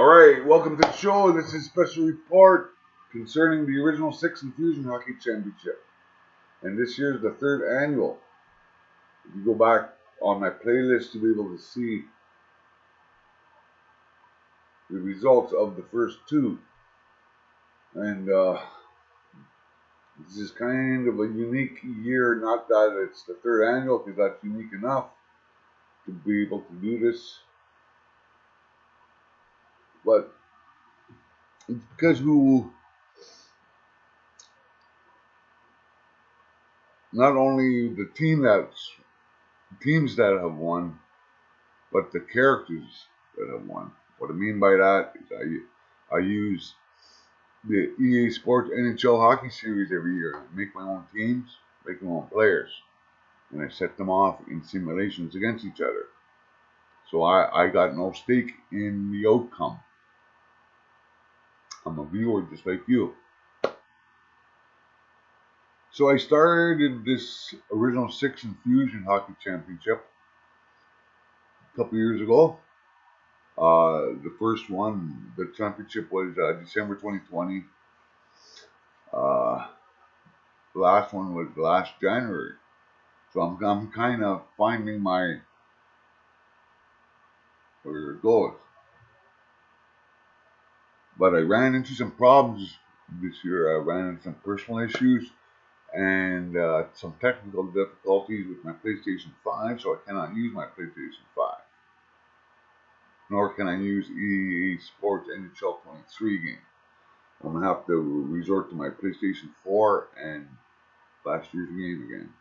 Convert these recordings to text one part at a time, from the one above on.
Alright, welcome to the show. This is a special report concerning the original 6 Infusion Hockey Championship. And this year's the 3rd annual. If you go back on my playlist, you'll be able to see the results of the first 2. And this is kind of a unique year, not that it's the 3rd annual, because that's unique enough to be able to do this. But it's because not only the teams that have won, but the characters that have won. What I mean by that is I use the EA Sports NHL Hockey Series every year. I make my own teams, make my own players, and I set them off in simulations against each other. So I got no stake in the outcome. I'm a viewer just like you. So I started this original 6 Infusion Hockey Championship a couple years ago. The first one, the championship was December 2020. The last one was last January. So I'm kind of finding where it goes. But I ran into some problems this year. I ran into some personal issues and some technical difficulties with my PlayStation 5, so I cannot use my PlayStation 5. Nor can I use EA Sports NHL 23 game. I'm going to have to resort to my PlayStation 4 and last year's game again.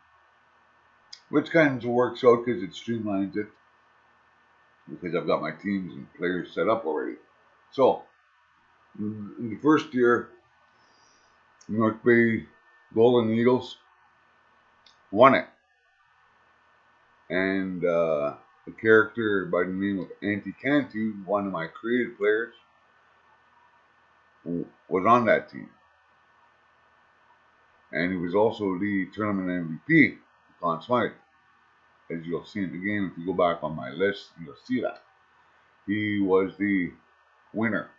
Which kind of works out because it streamlines it. Because I've got my teams and players set up already. So, in the first year, North Bay Golden Eagles won it. And a character by the name of Cantu, one of my creative players, was on that team. And he was also the tournament MVP, Conn Smythe. As you'll see in the game, if you go back on my list, you'll see that. He was the winner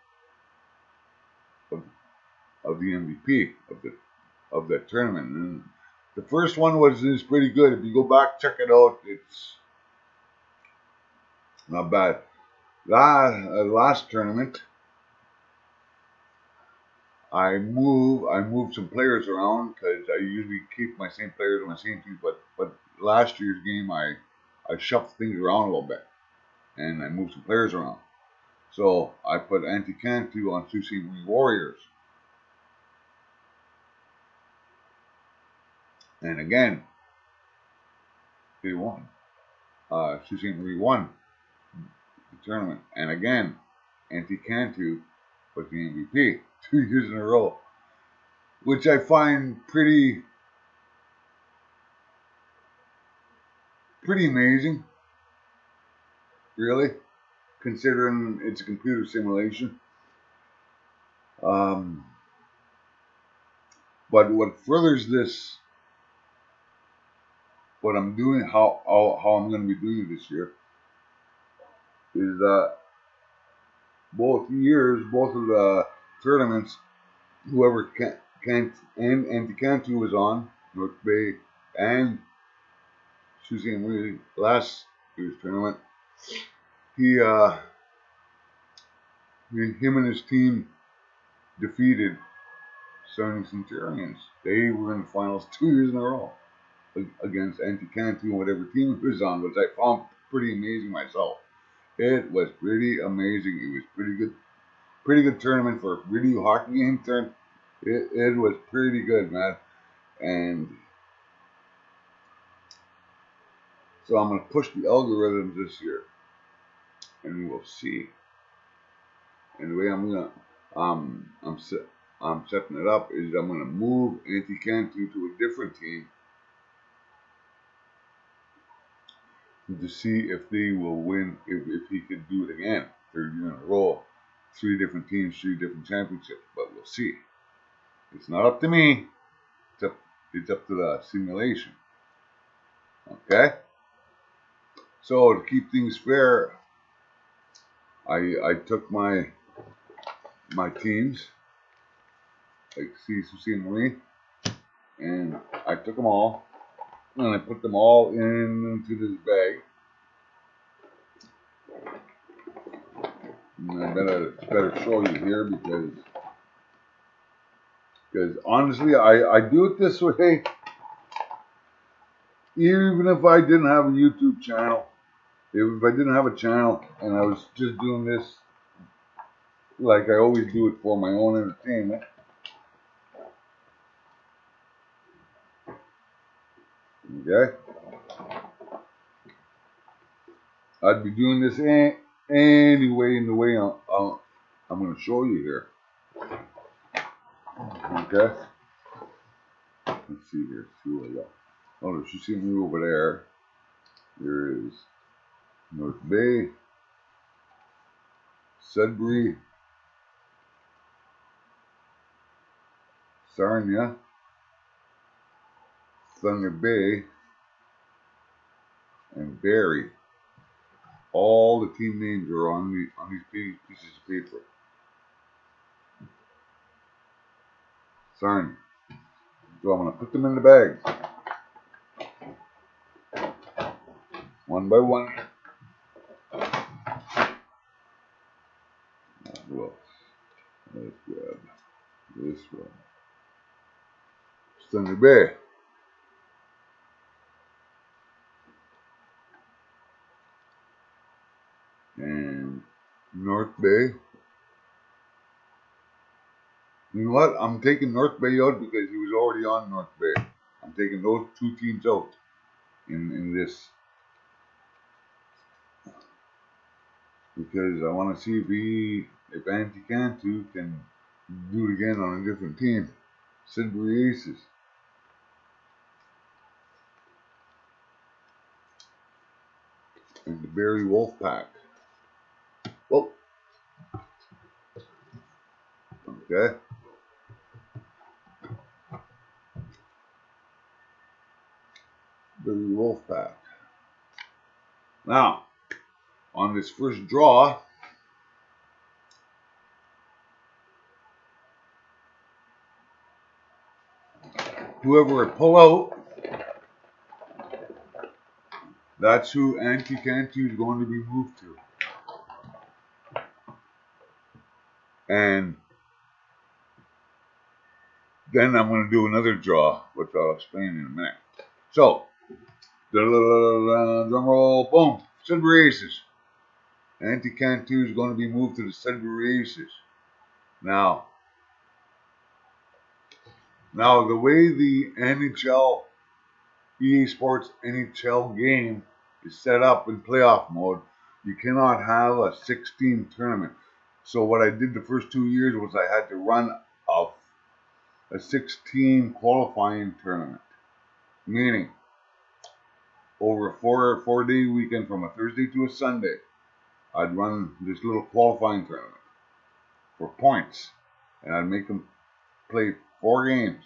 of the MVP of the tournament. And the first one is pretty good. If you go back, check it out. It's not bad. Last tournament, I moved some players around because I usually keep my same players on my same team. But last year's game, I shuffled things around a little bit, and I moved some players around. So I put Cantu on Sault Ste. Marie Warriors. And again, they won. Sault Ste. Marie won the tournament. And again, Cantu was the MVP 2 years in a row. Which I find pretty amazing. Really. Considering it's a computer simulation. But what furthers this, what I'm doing, how I'm going to be doing it this year, is that both of the tournaments, whoever Cantu was on, North Bay and Sault Ste. Marie last year's tournament, him and his team defeated Southern Centurions. They were in the finals 2 years in a row against Cantu and whatever team he was on, which I found pretty amazing myself. It was pretty amazing. It was pretty good tournament for a video hockey game turn. It was pretty good, man. And so I'm gonna push the algorithms this year, and we'll see. And the way I'm setting it up is I'm gonna move Cantu to a different team to see if they will win, if he can do it again, 3rd year in a row, 3 different teams, 3 different championships. But we'll see. It's not up to me. It's up to the simulation. Okay. So to keep things fair, I took my my teams, like CCC and Marine, and I took them all and I put them all into this bag. And I better show you here because honestly, I do it this way. Even if I didn't have a YouTube channel, if I didn't have a channel and I was just doing this like I always do it for my own entertainment, okay, I'd be doing this anyway in the way I'm going to show you here. Okay, let's see here. See what I got. Oh, if you see me over there, there is North Bay, Sudbury, Sarnia, Thunder Bay, and Barrie. All the team names are on these pieces of paper. Sarnia. So I'm going to put them in the bags, one by one. Well, let's grab this one. Thunder Bay. And North Bay. You know what? I'm taking North Bay out because he was already on North Bay. I'm taking those two teams out in this because I want to see if Andy Cantu can do it again on a different team. Sudbury Aces. And the Barrie Wolfpack. Oh, okay. Barrie Wolfpack. Now, on this first draw, whoever I pull out, that's who Anti Cantu is going to be moved to. And then I'm going to do another draw, which I'll explain in a minute. So, drum roll, boom, Sudbury Aces. Anti Cantu is going to be moved to the Sudbury Aces. Now, the way the NHL, EA Sports NHL game is set up in playoff mode, you cannot have a 16 tournament. So what I did the first 2 years was I had to run a 16 qualifying tournament, meaning over a four-day weekend from a Thursday to a Sunday, I'd run this little qualifying tournament for points, and I'd make them play 4 games,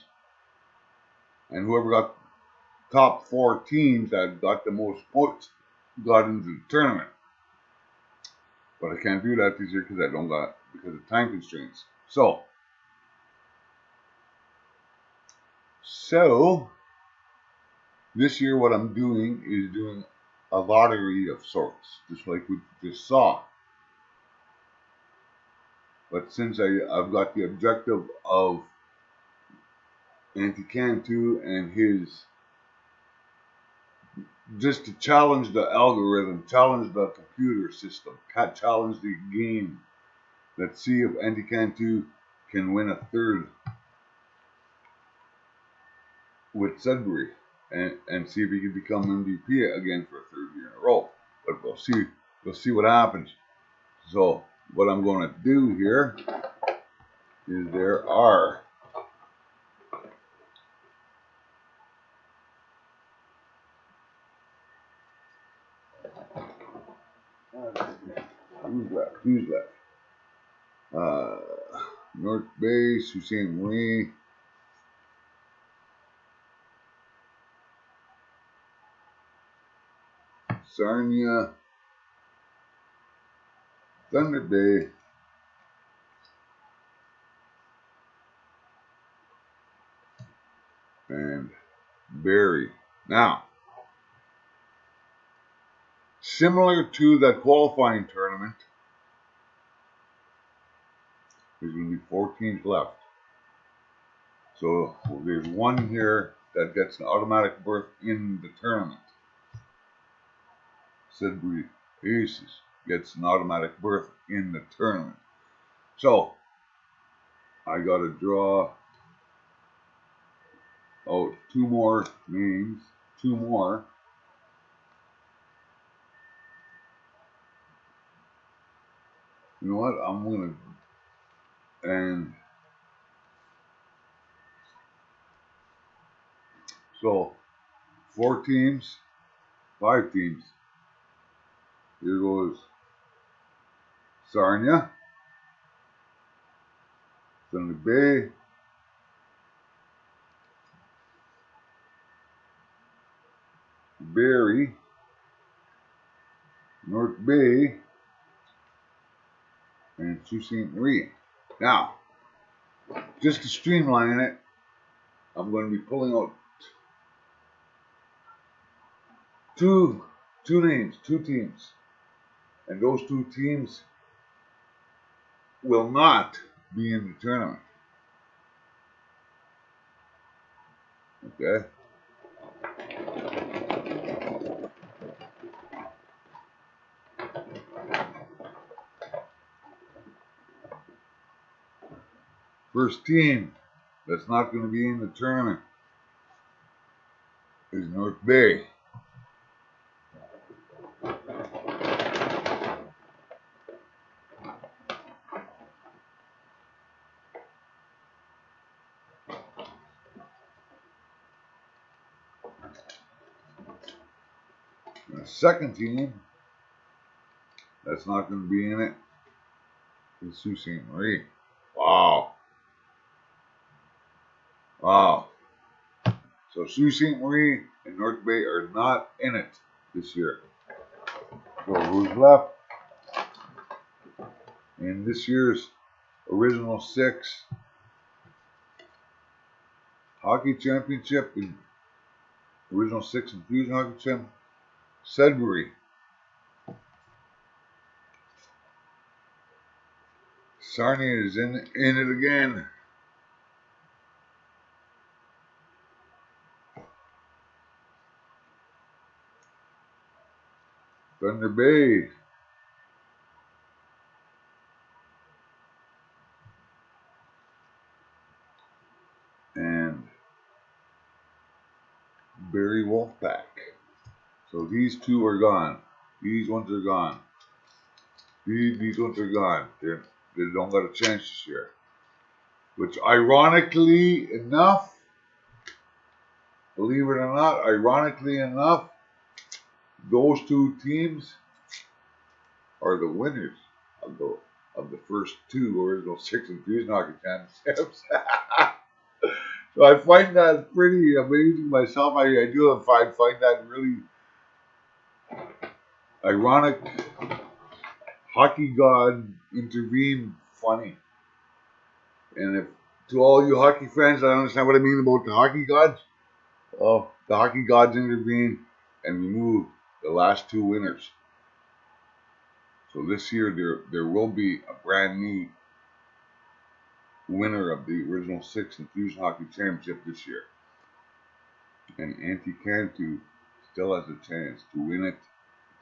and whoever got top 4 teams that got the most points got into the tournament. But I can't do that this year because of time constraints. So this year what I'm doing is doing a lottery of sorts, just like we just saw. But since I've got the objective of Anti Cantu and his, just to challenge the algorithm, challenge the computer system, challenge the game. Let's see if Anti Cantu can win a third with Sudbury and see if he can become MVP again for a third year in a row. But we'll see what happens. So what I'm going to do here is there are who's left? North Bay, Sault Ste. Marie, Sarnia, Thunder Bay, and Barry. Now, similar to that qualifying tournament, there's going to be 4 teams left. So there's one here that gets an automatic berth in the tournament. Sudbury Aces gets an automatic berth in the tournament. So I got to draw out 2 more names, 2 more. You know what? I'm going to, and so 4 teams, 5 teams. Here goes Sarnia, Thunder Bay, Barrie, North Bay, and Sault Ste. Marie. Now, just to streamline it, I'm going to be pulling out two names, 2 teams, and those 2 teams will not be in the tournament. Okay? First team that's not going to be in the tournament is North Bay. And the second team that's not going to be in it is Sault Ste. Marie. Wow. Wow. So Sault Ste. Marie and North Bay are not in it this year. So who's left in this year's original 6 hockey championship and original 6 Infusion hockey championship? Sudbury. Sarnia is in it again. Thunder Bay. And Barrie Wolfpack. So these 2 are gone. These ones are gone. These ones are gone. They don't got a chance this year. Which ironically enough, believe it or not, ironically enough, those 2 teams are the winners of the first 2 original 6 Infusion hockey championships. So I find that pretty amazing myself. I do find that really ironic. Hockey God intervened funny. And if to all you hockey fans that understand what I mean about the hockey gods, oh, the hockey gods intervened and removed the last 2 winners. So this year there will be a brand new winner of the original 6 Infusion Hockey Championship this year. And Auntie Cantu still has a chance to win it,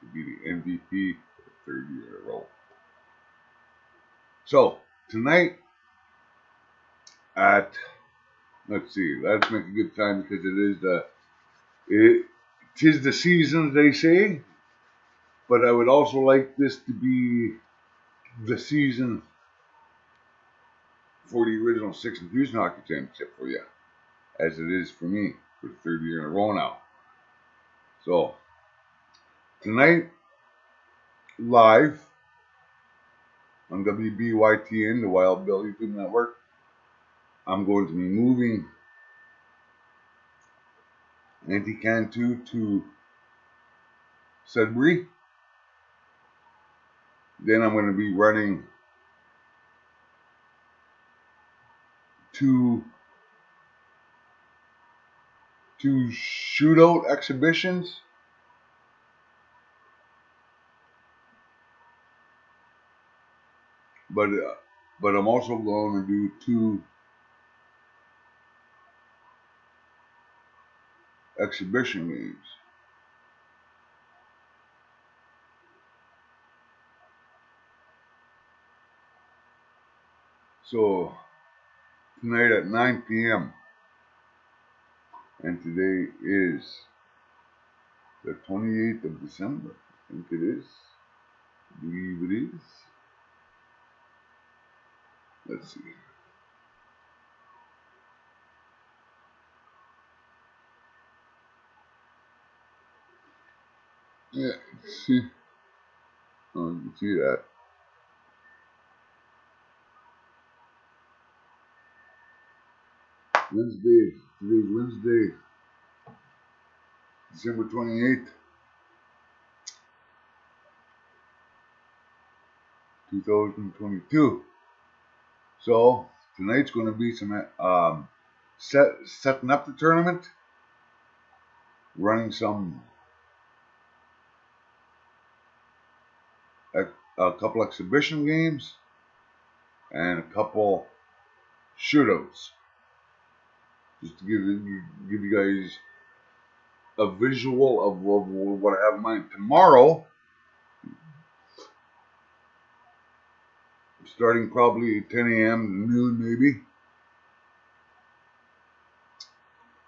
to be the MVP for the 3rd year in a row. So tonight at, let's see, let's make a good time because it is the season, they say. But I would also like this to be the season for the original 6 Infusion Hockey Championship for you, as it is for me for the 3rd year in a row now. So tonight, live on WBYTN, the Wild Bill YouTube Network, I'm going to be moving Auntie Cantu to Sudbury. Then I'm going to be running 2 2 shootout exhibitions. But but I'm also going to do 2 exhibition games. So tonight at 9 p.m. and today is the 28th of December. I think it is. I believe it is. Let's see. Yeah, see. Oh, you can see that. Wednesday. Today's Wednesday, December 28th, 2022. So tonight's going to be some setting up the tournament, running a couple exhibition games, and a couple shootouts, just to give you guys a visual of what I have in mind. Tomorrow, starting probably at 10 a.m. to noon maybe,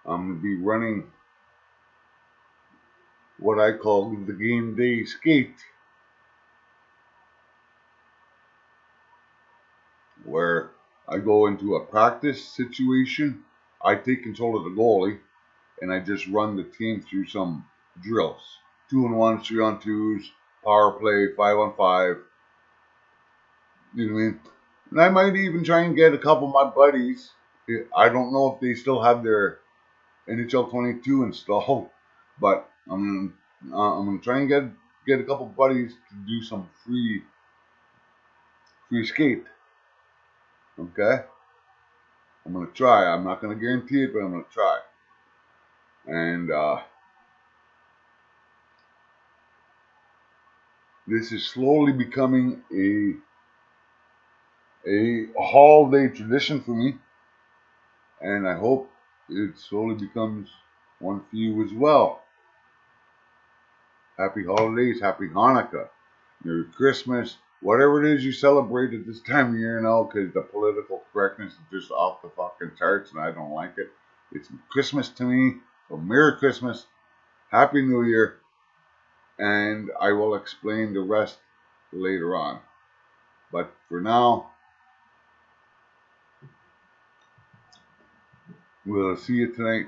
I'm going to be running what I call the game day skate, where I go into a practice situation. I take control of the goalie and I just run the team through some drills: 2-on-1s, 3-on-2s, power play, 5-on-5. You know what I mean? And I might even try and get a couple of my buddies. I don't know if they still have their NHL 22 installed, but I'm gonna try and get a couple of buddies to do some free skate. Okay, I'm gonna try. I'm not gonna guarantee it, but I'm gonna try. And this is slowly becoming a holiday tradition for me, and I hope it slowly becomes one for you as well. Happy holidays, happy Hanukkah, Merry Christmas, whatever it is you celebrate at this time of year now, because the political correctness is just off the fucking charts and I don't like it. It's Christmas to me, so Merry Christmas, Happy New Year, and I will explain the rest later on. But for now, we'll see you tonight.